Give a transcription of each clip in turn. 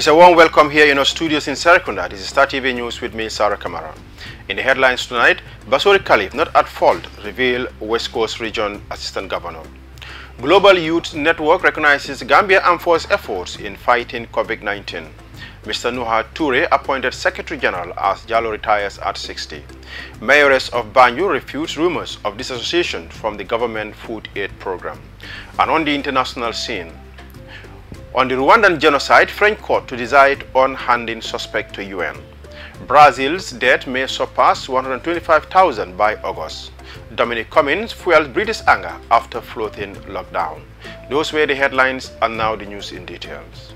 It's a warm welcome here in our studios in Serekunda. This is Star TV News with me, Sarah Kamara. In the headlines tonight, Basori Khalif not at fault, reveal West Coast Region Assistant Governor. Global Youth Network recognizes Gambia Armed Force efforts in fighting COVID-19. Mr. Nuha Toure appointed Secretary General as Jallo retires at 60. Mayoress of Banjul refutes rumors of disassociation from the government food aid program. And on the international scene, on the Rwandan genocide, French court to decide on handing suspect to UN. Brazil's death may surpass 125,000 by August. Dominic Cummings fueled British anger after floating lockdown. Those were the headlines, and now the news in details.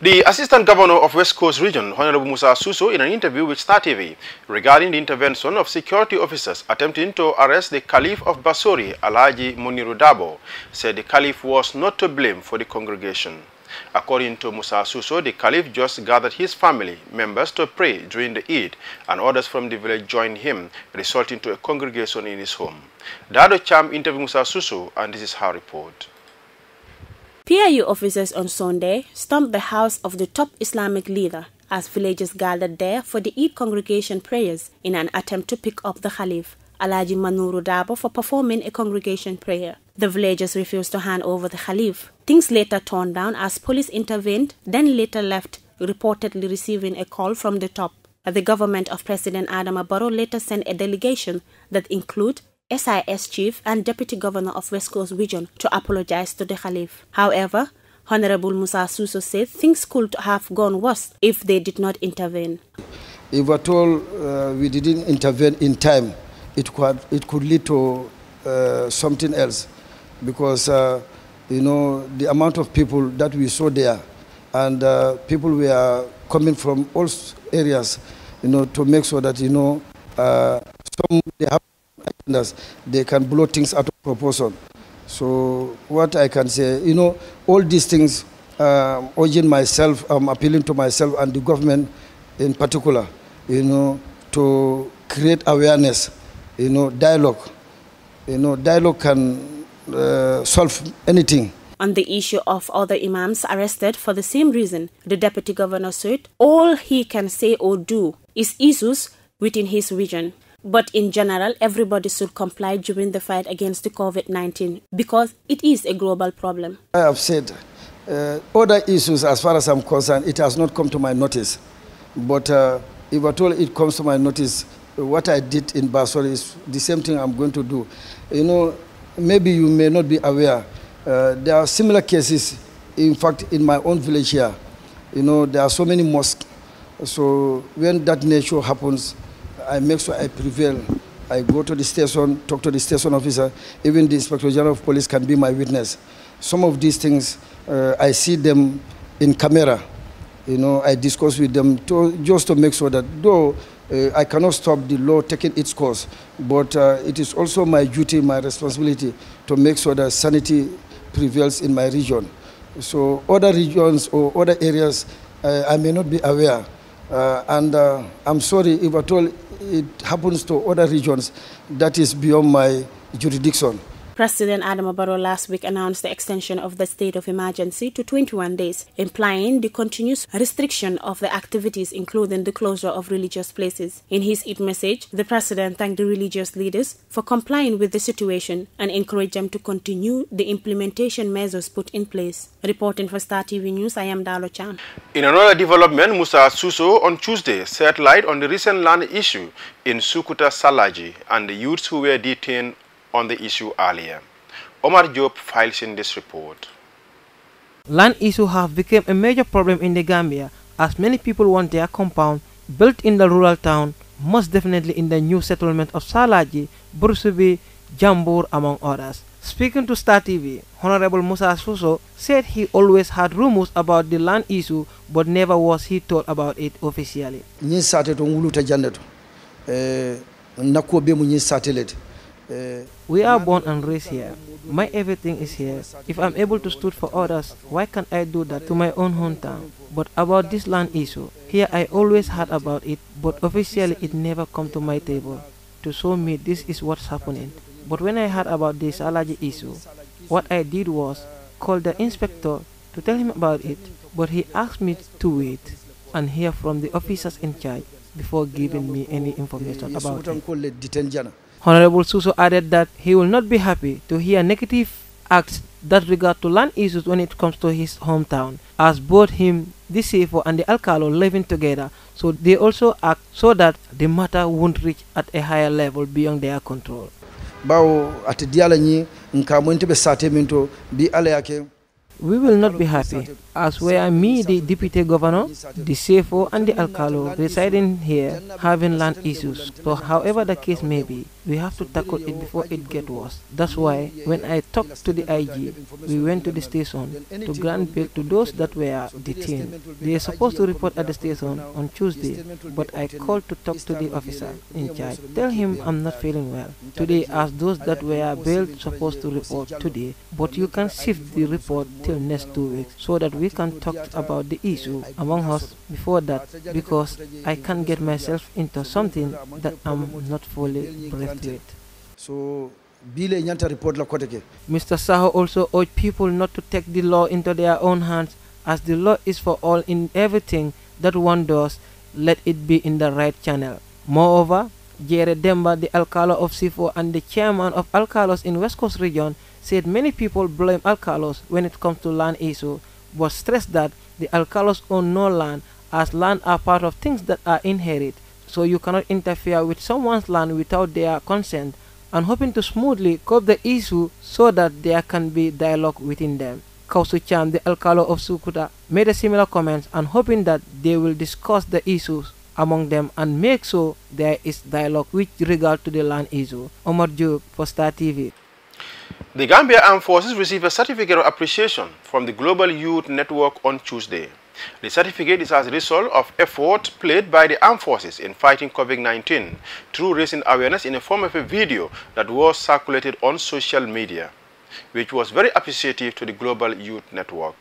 The Assistant Governor of West Coast Region, Honorable Musa Suso, in an interview with Star TV regarding the intervention of security officers attempting to arrest the Caliph of Basori, Alhaji Muniru Dabo, said the Caliph was not to blame for the congregation. According to Musa Suso, the Caliph just gathered his family members to pray during the Eid, and others from the village joined him, resulting to a congregation in his home. Dado Cham interviewed Musa Suso, and this is her report. PIU officers on Sunday stormed the house of the top Islamic leader as villagers gathered there for the Eid congregation prayers in an attempt to pick up the Caliph, Alhaji Manuru Dabo, for performing a congregation prayer. The villagers refused to hand over the Caliph. Things later turned down as police intervened, then later left, reportedly receiving a call from the top. The government of President Adama Barrow later sent a delegation that include SIS Chief and Deputy Governor of West Coast Region to apologize to the Caliph. However, Honorable Musa Suso said things could have gone worse if they did not intervene. If at all we didn't intervene in time, it could lead to something else, because the amount of people that we saw there, and people were coming from all areas, to make sure that some they have they can blow things out of proportion. So what I can say, all these things, urging myself, appealing to myself and the government in particular, to create awareness, dialogue. Dialogue can solve anything. On the issue of other imams arrested for the same reason, the Deputy Governor said all he can say or do is issues within his region. But in general, everybody should comply during the fight against the COVID-19 because it is a global problem. I have said other issues, as far as I'm concerned, it has not come to my notice. But if at all it comes to my notice, what I did in Basori is the same thing I'm going to do. Maybe you may not be aware. There are similar cases, in fact, in my own village here. There are so many mosques. So when that nature happens, I make sure I prevail. I go to the station, talk to the station officer. Even the Inspector General of Police can be my witness. Some of these things, I see them in camera. I discuss with them just to make sure that though I cannot stop the law taking its course, but it is also my duty, my responsibility to make sure that sanity prevails in my region. So other regions or other areas, I may not be aware. And I'm sorry if at all it happens to other regions that is beyond my jurisdiction. President Adama Barrow last week announced the extension of the state of emergency to 21 days, implying the continuous restriction of the activities, including the closure of religious places. In his Eid message, the president thanked the religious leaders for complying with the situation and encouraged them to continue the implementation measures put in place. Reporting for Star TV News, I am Dalo Chan. In another development, Musa Suso on Tuesday shed light on the recent land issue in Sukuta Salaji and the youths who were detained on the issue earlier. Omar Job files in this report. Land issue have become a major problem in the Gambia as many people want their compound built in the rural town, most definitely in the new settlement of Salaji, Bursubi, Jambur, among others. Speaking to Star TV, Honorable Musa Suso said he always had rumors about the land issue but never was he told about it officially. We are born and raised here. My everything is here. If I'm able to stood for others, why can't I do that to my own hometown? But about this land issue, here I always heard about it, but officially it never come to my table to show me this is what's happening. But when I heard about this allergy issue, what I did was call the inspector to tell him about it, but he asked me to wait and hear from the officers in charge before giving me any information about it. Honorable Suso added that he will not be happy to hear negative acts that regard to land issues when it comes to his hometown, as both him, the CFO and the Alcalo living together, so they also act so that the matter won't reach at a higher level beyond their control. We will not be happy, as were me, the deputy governor, the CFO and the Alcalo residing here having land issues. So however the case may be, we have to tackle it before it gets worse. That's why when I talked to the IG, we went to the station to grant bail to those that were detained. They are supposed to report at the station on Tuesday, but I called to talk to the officer in charge. Tell him I'm not feeling well. Today asked those that were bailed supposed to report today, but you can shift the report till next 2 weeks so that we can talk about the issue among us before that, because I can't get myself into something that I'm not fully breathed with. So Mr. Saho also urged people not to take the law into their own hands, as the law is for all. In everything that one does, let it be in the right channel. Moreover, Jere Demba, the Alcalo of Sifo and the chairman of Alcalos in West Coast region, said many people blame Alcalos when it comes to land issue, but stressed that the Alcalos own no land, as land are part of things that are inherited, so you cannot interfere with someone's land without their consent, and hoping to smoothly cope the issue so that there can be dialogue within them. Kausu Cham, the Alcalo of Sukuta, made a similar comments and hoping that they will discuss the issues among them and make sure there is dialogue with regard to the land issue. Omar Diop for Star TV. The Gambia Armed Forces received a certificate of appreciation from the Global Youth Network on Tuesday. The certificate is as a result of effort played by the armed forces in fighting COVID-19 through raising awareness in the form of a video that was circulated on social media, which was very appreciative to the Global Youth Network.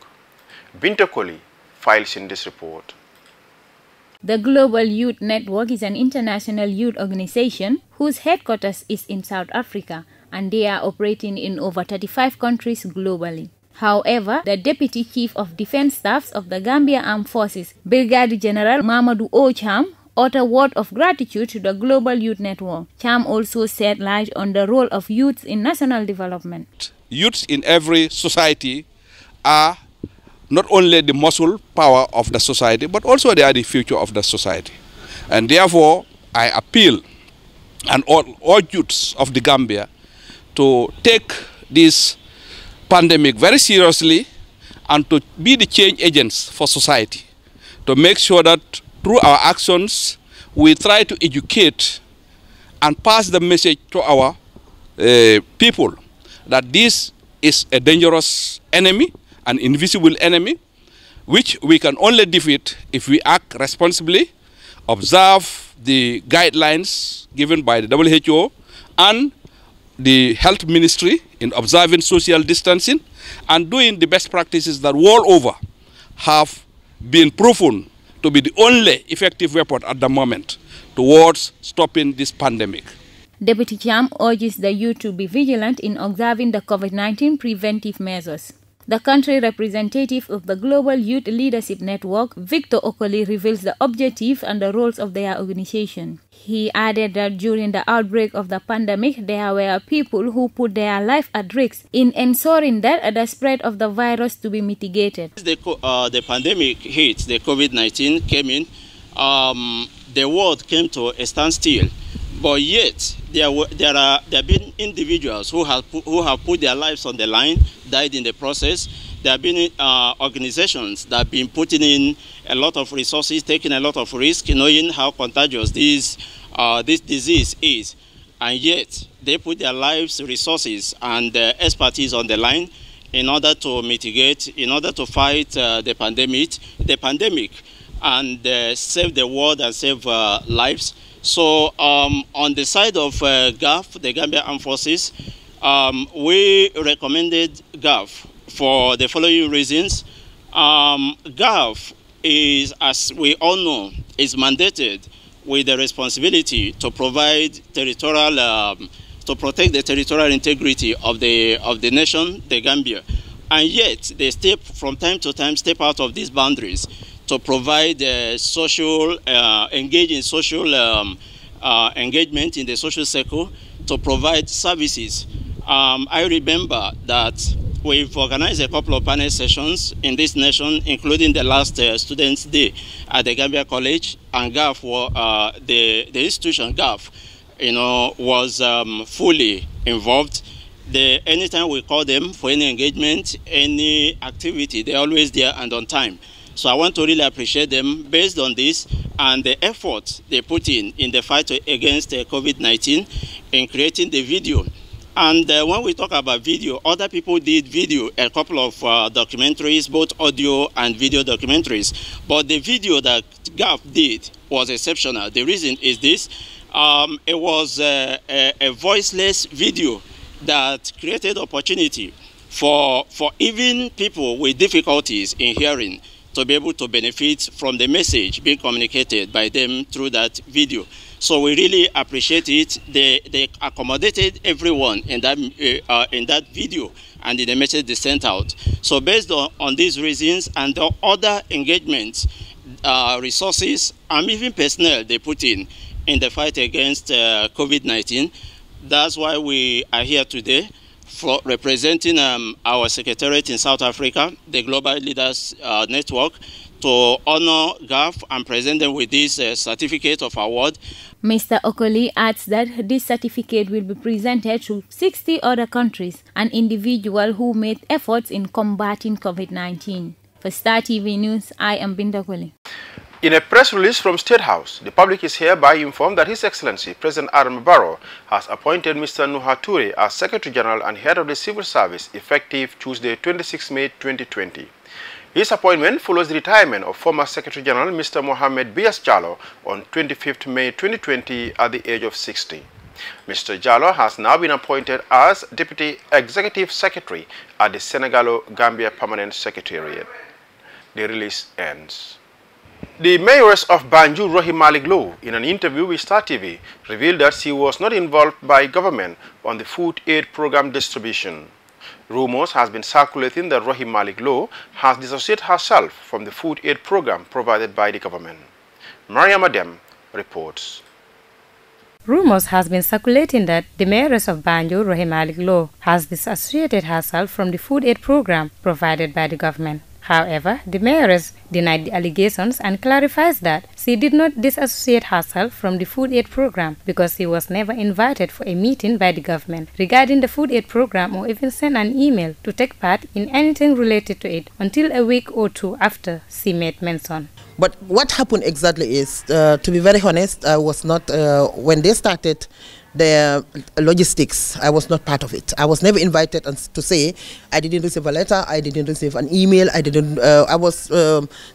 Binta Koli files in this report. The Global Youth Network is an international youth organization whose headquarters is in South Africa, and they are operating in over 35 countries globally. However, the Deputy Chief of Defense Staffs of the Gambia Armed Forces, Brigadier General Mamadou O. Cham, uttered a word of gratitude to the Global Youth Network. Cham also shed light on the role of youths in national development. Youths in every society are not only the muscle power of the society, but also they are the future of the society. And therefore, I appeal and all youths of the Gambia to take this pandemic very seriously and to be the change agents for society, to make sure that through our actions we try to educate and pass the message to our people that this is a dangerous enemy, an invisible enemy, which we can only defeat if we act responsibly, observe the guidelines given by the WHO and the health ministry in observing social distancing and doing the best practices that world over have been proven to be the only effective weapon at the moment towards stopping this pandemic. Deputy Cham urges the youth to be vigilant in observing the COVID-19 preventive measures. The country representative of the Global Youth Leadership Network, Victor Okoli, reveals the objective and the roles of their organization. He added that during the outbreak of the pandemic, there were people who put their life at risk in ensuring that the spread of the virus to be mitigated. The pandemic hit, the COVID-19 came in, the world came to a standstill. But yet, there have been individuals who have put their lives on the line, died in the process. There have been organizations that have been putting in a lot of resources, taking a lot of risk, knowing how contagious this disease is. And yet, they put their lives, resources, and expertise on the line in order to mitigate, in order to fight the pandemic, and save the world and save lives. So on the side of GAF, the Gambia Armed Forces, we recommended GAF for the following reasons. GAF is, as we all know, is mandated with the responsibility to provide territorial, to protect the territorial integrity of the nation, the Gambia. And yet, they step from time to time, step out of these boundaries to provide social, engage in social engagement in the social circle, to provide services. I remember that we've organized a couple of panel sessions in this nation, including the last Students' Day at the Gambia College, and GAF, the institution GAF, was fully involved. Anytime we call them for any engagement, any activity, they're always there and on time. So I want to really appreciate them based on this and the effort they put in the fight against COVID-19 in creating the video. And when we talk about video, other people did video, a couple of documentaries, both audio and video documentaries. But the video that GAF did was exceptional. The reason is this. It was a voiceless video that created opportunity for even people with difficulties in hearing to be able to benefit from the message being communicated by them through that video. So we really appreciate it. They accommodated everyone in that video and in the message they sent out. So based on these reasons and the other engagements, resources, and even personnel they put in the fight against COVID-19, that's why we are here today, for representing our secretariat in South Africa, the Global Leaders Network, to honor GAF and present them with this certificate of award. Mr. Okoli adds that this certificate will be presented to 60 other countries and individuals who made efforts in combating COVID-19. For Star TV News, I am Binda Okoli. In a press release from State House, the public is hereby informed that His Excellency President Adam Barrow has appointed Mr. Nuha Toure as Secretary General and Head of the Civil Service effective Tuesday, 26 May 2020. His appointment follows the retirement of former Secretary General Mr. Mohamed Bias Jallow on 25th May 2020 at the age of 60. Mr. Jallow has now been appointed as Deputy Executive Secretary at the Senegalo-Gambia Permanent Secretariat. The release ends. The Mayoress of Banjul, Rohey Malick Lowe, in an interview with Star TV, revealed that she was not involved by government on the food aid program distribution. Rumors has been circulating that Rohey Malick Lowe has dissociated herself from the food aid program provided by the government. Mariam Adem reports. Rumors has been circulating that the Mayoress of Banjul, Rohey Malick Lowe, has dissociated herself from the food aid program provided by the government. However, the Mayoress denied the allegations and clarifies that she did not disassociate herself from the food aid program because she was never invited for a meeting by the government regarding the food aid program or even sent an email to take part in anything related to it until a week or two after she made mention. But what happened exactly is, to be very honest, I was not, when they started the logistics, I was not part of it. I was never invited to say, I didn't receive a letter, I didn't receive an email, I was,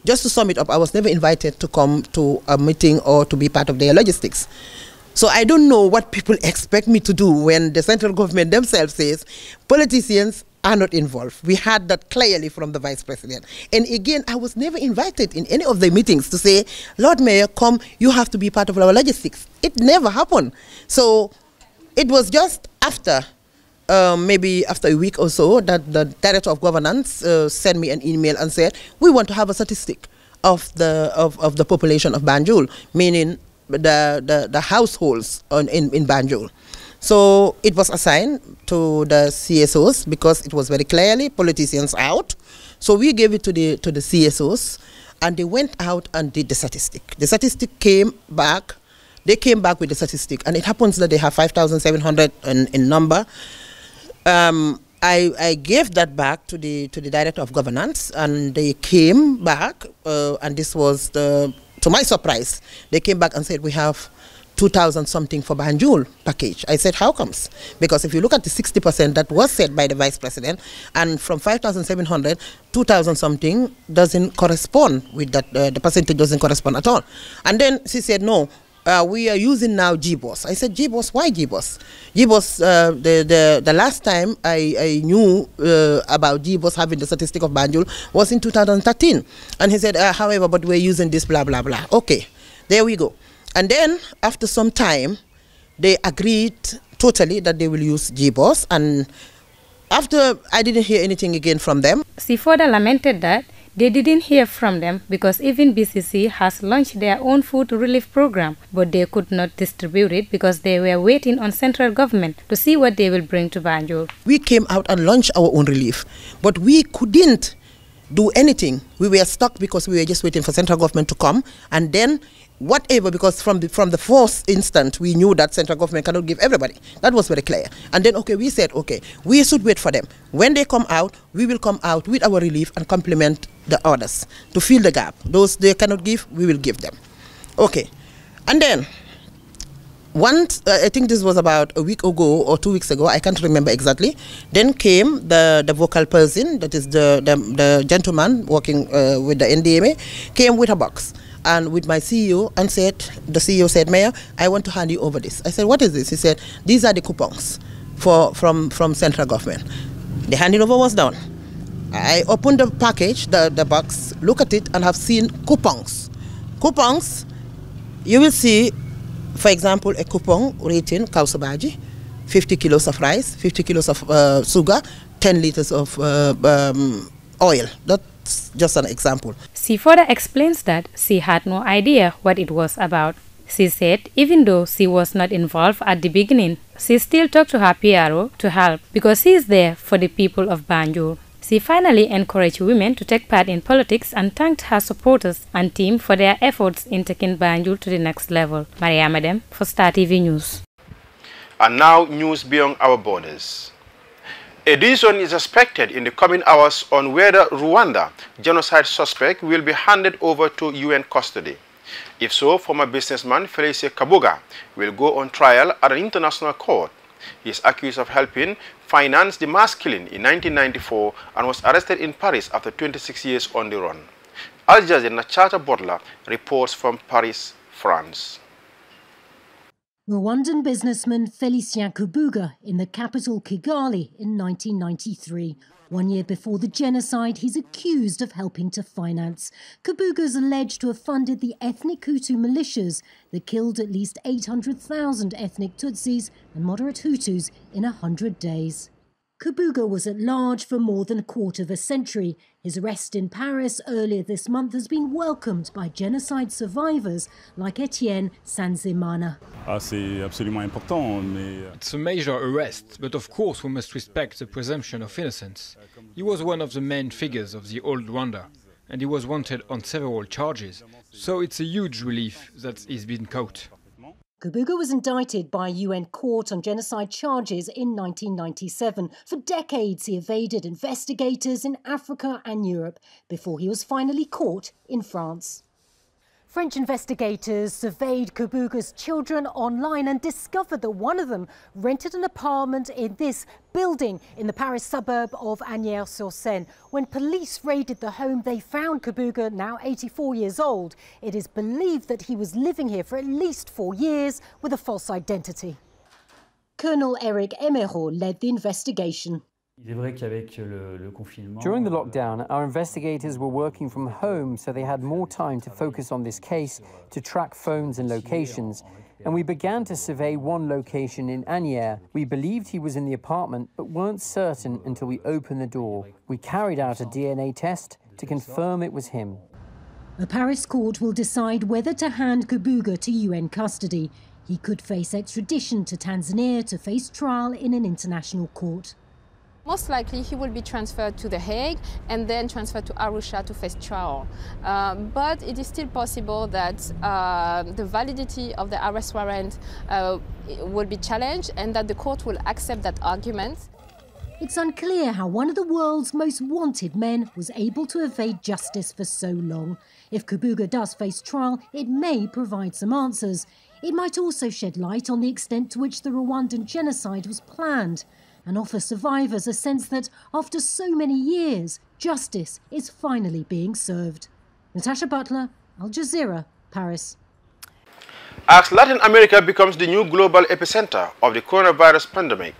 just to sum it up, I was never invited to come to a meeting or to be part of their logistics. So I don't know what people expect me to do when the central government themselves says politicians are not involved. We had that clearly from the Vice President. And again, I was never invited in any of the meetings to say, Lord Mayor, come, you have to be part of our logistics. It never happened. So it was just after, maybe after a week or so, that the Director of Governance sent me an email and said, we want to have a statistic of the population of Banjul, meaning the households in Banjul. So it was assigned to the CSOs because it was very clearly politicians out. So we gave it to the CSOs, and they went out and did the statistic. The statistic came back. They came back with the statistic, and it happens that they have 5,700 in number. I gave that back to the Director of Governance, and they came back, and this was to my surprise, they came back and said we have 2,000 something for Banjul package. I said, how comes? Because if you look at the 60% that was said by the Vice President, and from 5,700, 2,000 something doesn't correspond with that, the percentage doesn't correspond at all. And then she said, no, we are using now GBOS. I said, GBOS, why GBOS? GBOS, the last time I knew about GBOS having the statistic of Banjul was in 2013. And he said, however, but we're using this, blah, blah, blah. Okay, there we go. And then after some time, they agreed totally that they will use GBOS. And after I didn't hear anything again from them. She further lamented that they didn't hear from them because even BCC has launched their own food relief program, but they could not distribute it because they were waiting on central government to see what they will bring to Banjul. We came out and launched our own relief, but we couldn't do anything. We were stuck because we were just waiting for central government to come, and then whatever, because from the first instant we knew that central government cannot give everybody. That was very clear. And then we said, okay, we should wait for them. When they come out, we will come out with our relief and complement the others to fill the gap. Those they cannot give, we will give them. Okay. And then once, I think this was about a week ago or 2 weeks ago, I can't remember exactly, then came the vocal person, that is the gentleman working with the NDMA, came with a box and with my CEO and said, the CEO said, Mayor, I want to hand you over this. I said, what is this? He said, these are the coupons from central government. The handing over was done. I opened the package, the box, look at it, and have seen coupons. Coupons, you will see, for example, a coupon rating Kausabaji, 50 kilos of rice, 50 kilos of sugar, 10 liters of oil. That's just an example. She further explains that she had no idea what it was about. She said even though she was not involved at the beginning, she still talked to her PRO to help because she is there for the people of Banjul. She finally encouraged women to take part in politics and thanked her supporters and team for their efforts in taking Banjul to the next level. Maria Madem for Star TV News. And now news beyond our borders. A decision is expected in the coming hours on whether Rwanda genocide suspect will be handed over to UN custody. If so, former businessman Felice Kabuga will go on trial at an international court. He is accused of helping finance the mass killing in 1994 and was arrested in Paris after 26 years on the run. Al Jazeera Nachata Butler reports from Paris, France. Rwandan businessman Felicien Kabuga in the capital Kigali in 1993. 1 year before the genocide, he's accused of helping to finance. Kabuga is alleged to have funded the ethnic Hutu militias that killed at least 800,000 ethnic Tutsis and moderate Hutus in 100 days. Kabuga was at large for more than a quarter of a century. His arrest in Paris earlier this month has been welcomed by genocide survivors like Etienne Sanzimana. It's a major arrest, but of course we must respect the presumption of innocence. He was one of the main figures of the old Rwanda, and he was wanted on several charges, so it's a huge relief that he's been caught. Kabuga was indicted by a UN court on genocide charges in 1997. For decades, he evaded investigators in Africa and Europe before he was finally caught in France. French investigators surveyed Kabuga's children online and discovered that one of them rented an apartment in this building in the Paris suburb of Agnières-sur-Seine. When police raided the home, they found Kabuga, now 84 years old. It is believed that he was living here for at least 4 years with a false identity. Colonel Eric Emero led the investigation. During the lockdown, our investigators were working from home, so they had more time to focus on this case, to track phones and locations. And we began to survey one location in Agnières. We believed he was in the apartment, but weren't certain until we opened the door. We carried out a DNA test to confirm it was him. A Paris court will decide whether to hand Kabuga to UN custody. He could face extradition to Tanzania to face trial in an international court. Most likely he will be transferred to The Hague and then transferred to Arusha to face trial. But it is still possible that the validity of the arrest warrant will be challenged and that the court will accept that argument. It's unclear how one of the world's most wanted men was able to evade justice for so long. If Kabuga does face trial, it may provide some answers. It might also shed light on the extent to which the Rwandan genocide was planned, and offer survivors a sense that, after so many years, justice is finally being served. Natasha Butler, Al Jazeera, Paris. As Latin America becomes the new global epicenter of the coronavirus pandemic,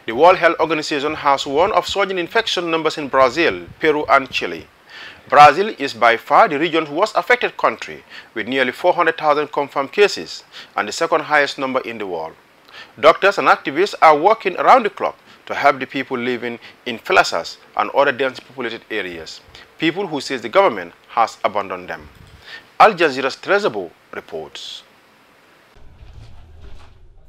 the World Health Organization has warned of surging infection numbers in Brazil, Peru and Chile. Brazil is by far the region's worst affected country, with nearly 400,000 confirmed cases and the second highest number in the world. Doctors and activists are working around the clock to help the people living in favelas and other densely populated areas, people who say the government has abandoned them. Al Jazeera's Trezabo reports.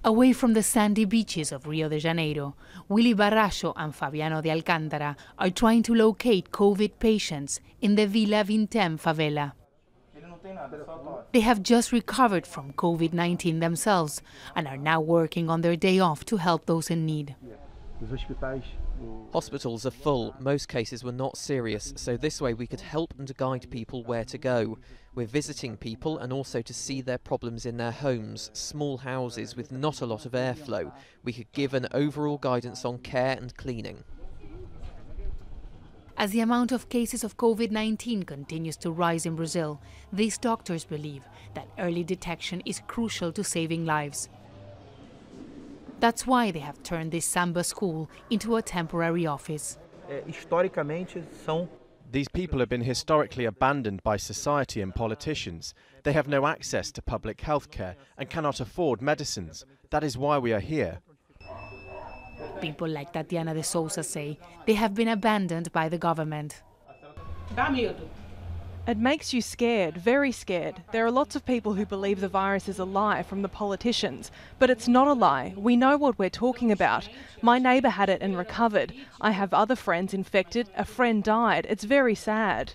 Away from the sandy beaches of Rio de Janeiro, Willy Barracho and Fabiano de Alcántara are trying to locate COVID patients in the Vila Vintem favela. They have just recovered from COVID-19 themselves and are now working on their day off to help those in need. Hospitals are full. Most cases were not serious, so this way we could help and guide people where to go. We're visiting people and also to see their problems in their homes, small houses with not a lot of airflow. We could give an overall guidance on care and cleaning. As the amount of cases of COVID-19 continues to rise in Brazil, these doctors believe that early detection is crucial to saving lives. That's why they have turned this samba school into a temporary office. These people have been historically abandoned by society and politicians. They have no access to public health care and cannot afford medicines. That is why we are here. People like Tatiana de Souza say they have been abandoned by the government. It makes you scared, very scared. There are lots of people who believe the virus is a lie from the politicians, but it's not a lie. We know what we're talking about. My neighbour had it and recovered. I have other friends infected. A friend died. It's very sad.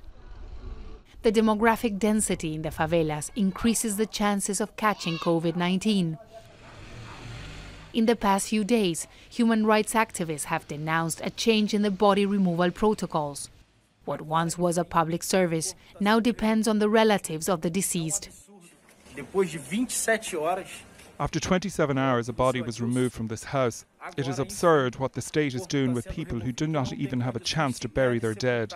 The demographic density in the favelas increases the chances of catching COVID-19. In the past few days, human rights activists have denounced a change in the body removal protocols. What once was a public service now depends on the relatives of the deceased. After 27 hours, a body was removed from this house. It is absurd what the state is doing with people who do not even have a chance to bury their dead.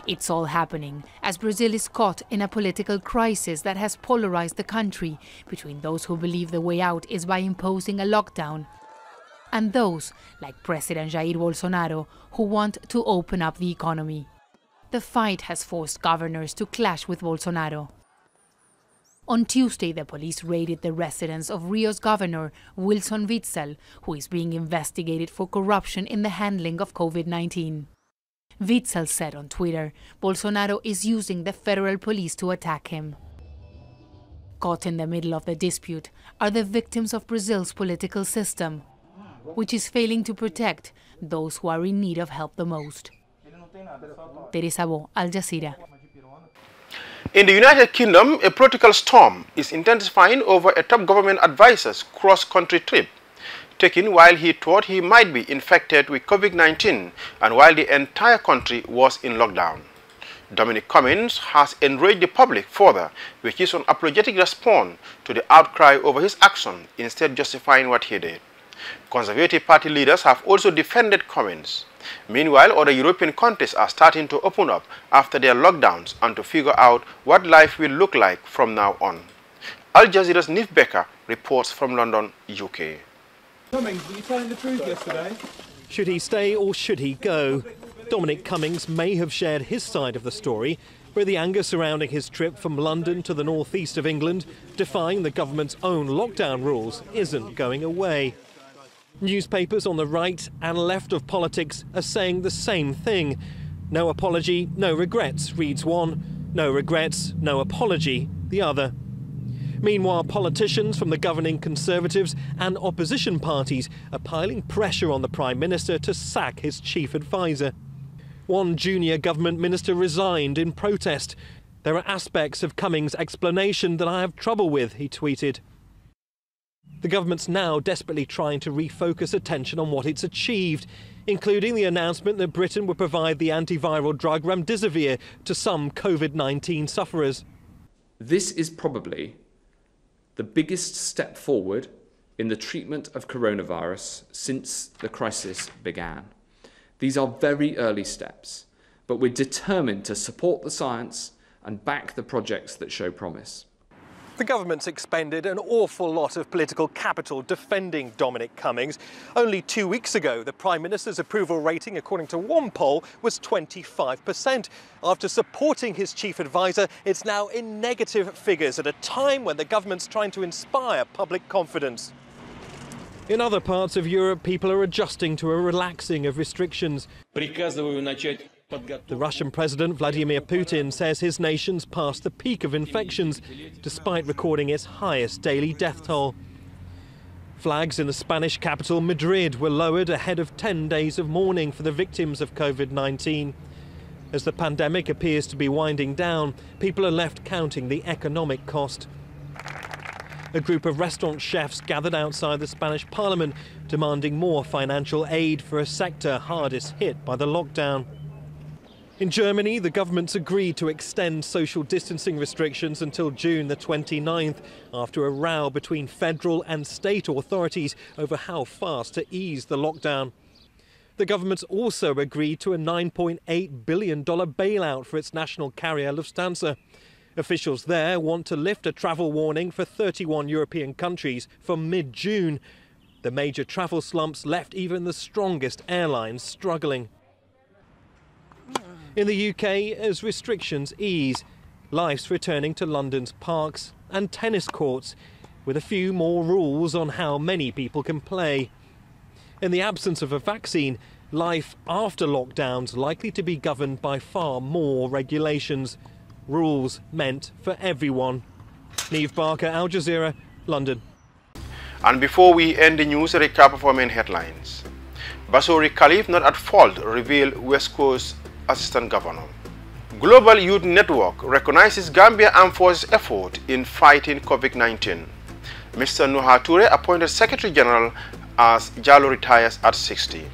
It's all happening as Brazil is caught in a political crisis that has polarized the country between those who believe the way out is by imposing a lockdown and those, like President Jair Bolsonaro, who want to open up the economy. The fight has forced governors to clash with Bolsonaro. On Tuesday, the police raided the residence of Rio's governor, Wilson Witzel, who is being investigated for corruption in the handling of COVID-19. Witzel said on Twitter, Bolsonaro is using the federal police to attack him. Caught in the middle of the dispute are the victims of Brazil's political system, which is failing to protect those who are in need of help the most. Teresa Bo, Al Jazeera. In the United Kingdom, a political storm is intensifying over a top government advisor's cross-country trip, taken while he thought he might be infected with COVID-19 and while the entire country was in lockdown. Dominic Cummings has enraged the public further with his unapologetic response to the outcry over his action, instead justifying what he did. Conservative Party leaders have also defended Cummings. Meanwhile, other European countries are starting to open up after their lockdowns and to figure out what life will look like from now on. Al Jazeera's Nif Becker reports from London, UK. Cummings, were you telling the truth yesterday? Should he stay or should he go? Dominic Cummings may have shared his side of the story, where the anger surrounding his trip from London to the northeast of England, defying the government's own lockdown rules, isn't going away. Newspapers on the right and left of politics are saying the same thing. No apology, no regrets, reads one. No regrets, no apology, the other. Meanwhile, politicians from the governing Conservatives and opposition parties are piling pressure on the Prime Minister to sack his chief advisor. One junior government minister resigned in protest. There are aspects of Cummings' explanation that I have trouble with, he tweeted. The government's now desperately trying to refocus attention on what it's achieved, including the announcement that Britain would provide the antiviral drug remdesivir to some COVID-19 sufferers. This is probably the biggest step forward in the treatment of coronavirus since the crisis began. These are very early steps, but we're determined to support the science and back the projects that show promise. The government's expended an awful lot of political capital defending Dominic Cummings. Only 2 weeks ago, the Prime Minister's approval rating, according to one poll, was 25%. After supporting his chief advisor, it's now in negative figures at a time when the government's trying to inspire public confidence. In other parts of Europe, people are adjusting to a relaxing of restrictions. The Russian President Vladimir Putin says his nation's passed the peak of infections, despite recording its highest daily death toll. Flags in the Spanish capital, Madrid, were lowered ahead of 10 days of mourning for the victims of COVID-19. As the pandemic appears to be winding down, people are left counting the economic cost. A group of restaurant chefs gathered outside the Spanish parliament, demanding more financial aid for a sector hardest hit by the lockdown. In Germany, the government's agreed to extend social distancing restrictions until June the 29th, after a row between federal and state authorities over how fast to ease the lockdown. The government's also agreed to a $9.8 billion bailout for its national carrier Lufthansa. Officials there want to lift a travel warning for 31 European countries from mid-June. The major travel slumps left even the strongest airlines struggling. In the UK, as restrictions ease, life's returning to London's parks and tennis courts, with a few more rules on how many people can play. In the absence of a vaccine, life after lockdown's likely to be governed by far more regulations. Rules meant for everyone. Neve Barker, Al Jazeera, London. And before we end the news, a recap of our main headlines. Basori Khalif not at fault, revealed West Coast Assistant Governor. Global Youth Network recognizes Gambia Armed Forces effort in fighting COVID-19. Mr. Nuha Toure appointed Secretary General as Jallo retires at 60.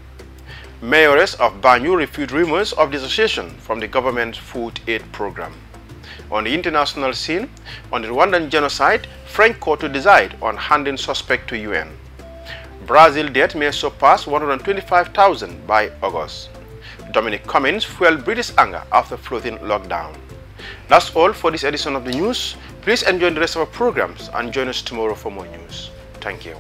Mayoress of Banjul refute rumors of dissociation from the government food aid program. On the international scene, on the Rwandan genocide, French court to decide on handing suspect to UN. Brazil death may surpass 125,000 by August. Dominic Cummings fueled British anger after floating lockdown. That's all for this edition of the news. Please enjoy the rest of our programs and join us tomorrow for more news. Thank you.